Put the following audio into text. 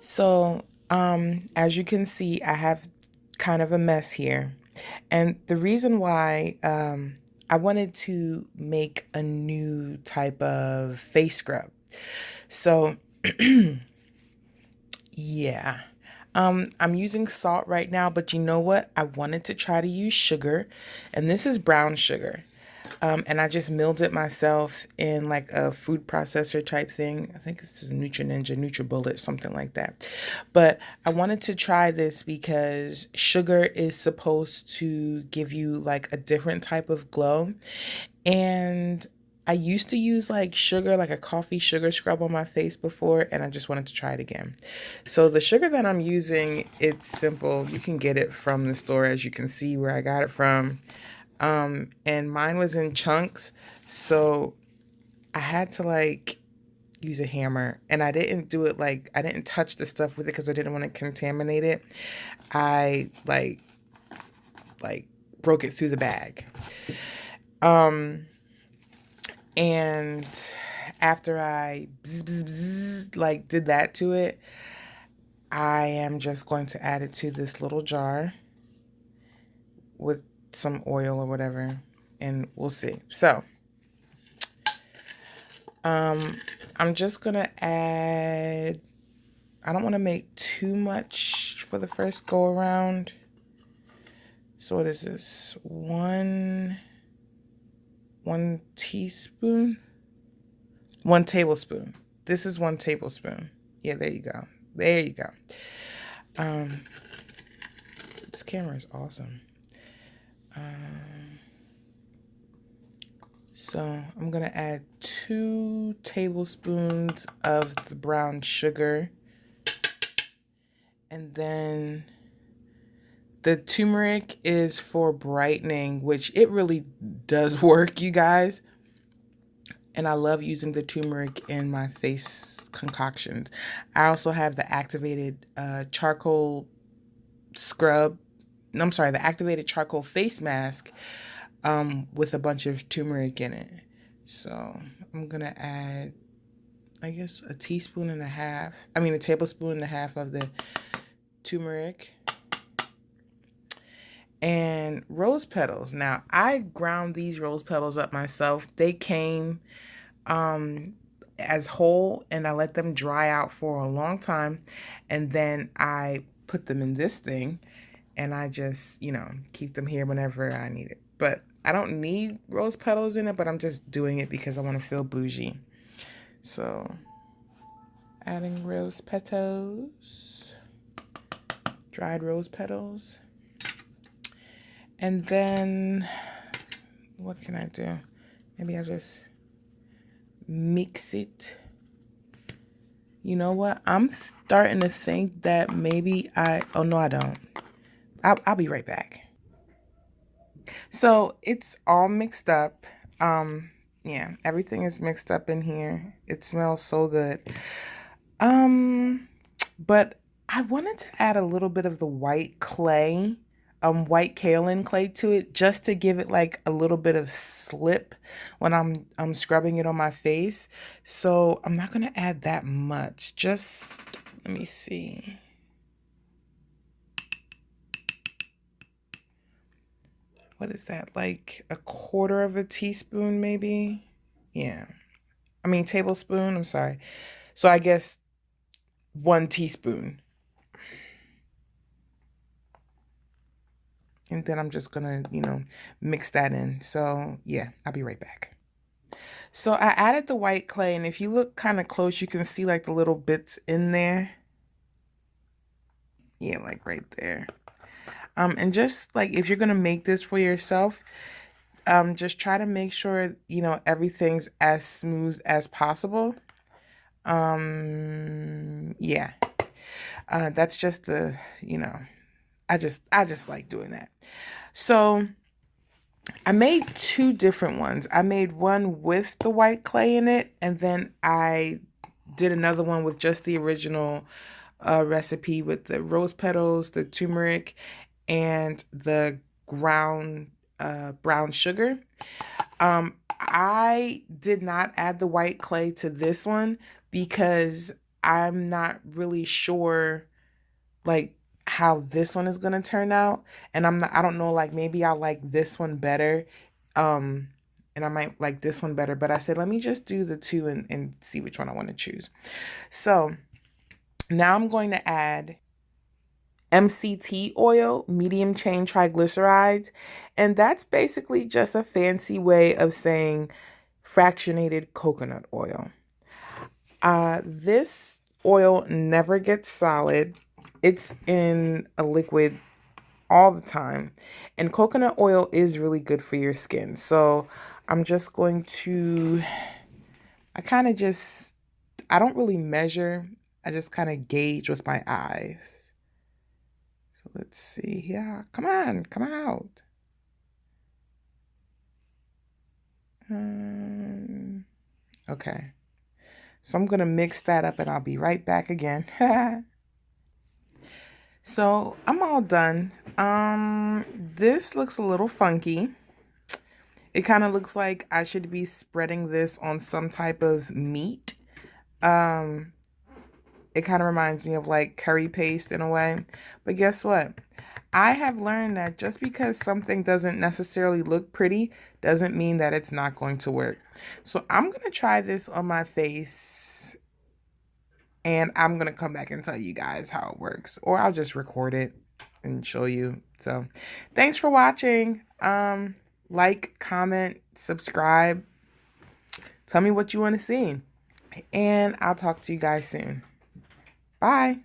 So, as you can see, I have kind of a mess here. And the reason why I wanted to make a new type of face scrub. So, yeah. I'm using salt right now, but you know what? I wanted to try to use sugar, and this is brown sugar. And I just milled it myself in like a food processor type thing. I think this is Nutri Ninja, NutriBullet, something like that. But I wanted to try this because sugar is supposed to give you like a different type of glow. And I used to use like sugar, like a coffee sugar scrub on my face before, and I just wanted to try it again. So the sugar that I'm using, it's simple. You can get it from the store, as you can see where I got it from. And mine was in chunks, so I had to like use a hammer, and I didn't do it like, I didn't touch the stuff with it because I didn't want to contaminate it. I like broke it through the bag. And after I like did that to it, I am just going to add it to this little jar with some oil or whatever, and we'll see. So I'm just gonna add, I don't want to make too much for the first go around. So what is this? One teaspoon? 1 tablespoon. This is 1 tablespoon. Yeah, there you go. There you go. This camera is awesome. So I'm gonna add 2 tablespoons of the brown sugar, and then the turmeric is for brightening, which it really does work, you guys. And I love using the turmeric in my face concoctions. I also have the activated charcoal scrub. I'm sorry, the activated charcoal face mask with a bunch of turmeric in it. So I'm gonna add, I guess, a tablespoon and a half of the turmeric. And rose petals. Now, I ground these rose petals up myself. They came as whole, and I let them dry out for a long time. And then I put them in this thing, and I just, keep them here whenever I need it. But I don't need rose petals in it, but I'm just doing it because I want to feel bougie. So, adding rose petals, dried rose petals. And then, what can I do? Maybe I'll just mix it. You know what? I'm starting to think that maybe oh no, I don't. I'll be right back. So it's all mixed up. Yeah, everything is mixed up in here. It smells so good. But I wanted to add a little bit of the white clay. White kaolin clay to it, just to give it like a little bit of slip when I'm scrubbing it on my face. So I'm not gonna add that much. Just let me see. What is that? Like 1/4 of a teaspoon, maybe? Yeah. I mean tablespoon. I'm sorry. So I guess 1 teaspoon. And then I'm just gonna, mix that in. So yeah, I'll be right back. So I added the white clay, and if you look kind of close, you can see like the little bits in there. Yeah, like right there. And just like if you're gonna make this for yourself, just try to make sure, everything's as smooth as possible. Yeah. That's just the, I just like doing that. So I made 2 different ones. I made one with the white clay in it, and then I did another one with just the original recipe with the rose petals, the turmeric, and the ground brown sugar. I did not add the white clay to this one because I'm not really sure like how this one is gonna turn out. And I don't know, like maybe I like this one better. Um, and I might like this one better, but I said, let me just do the two and see which one I want to choose. So now I'm going to add MCT oil, medium chain triglycerides, and that's basically just a fancy way of saying fractionated coconut oil. This oil never gets solid. It's in a liquid all the time. And coconut oil is really good for your skin. So I'm just going to, I don't really measure. I just kind of gauge with my eyes. So let's see. Yeah, come on, come out. Okay. So I'm going to mix that up and I'll be right back again. So I'm all done. This looks a little funky. It kind of looks like I should be spreading this on some type of meat. It kind of reminds me of like curry paste in a way. But guess what? I have learned that just because something doesn't necessarily look pretty doesn't mean that it's not going to work. So I'm going to try this on my face and I'm going to come back and tell you guys how it works. Or I'll just record it and show you. So thanks for watching. Like, comment, subscribe. Tell me what you want to see. And I'll talk to you guys soon. Bye.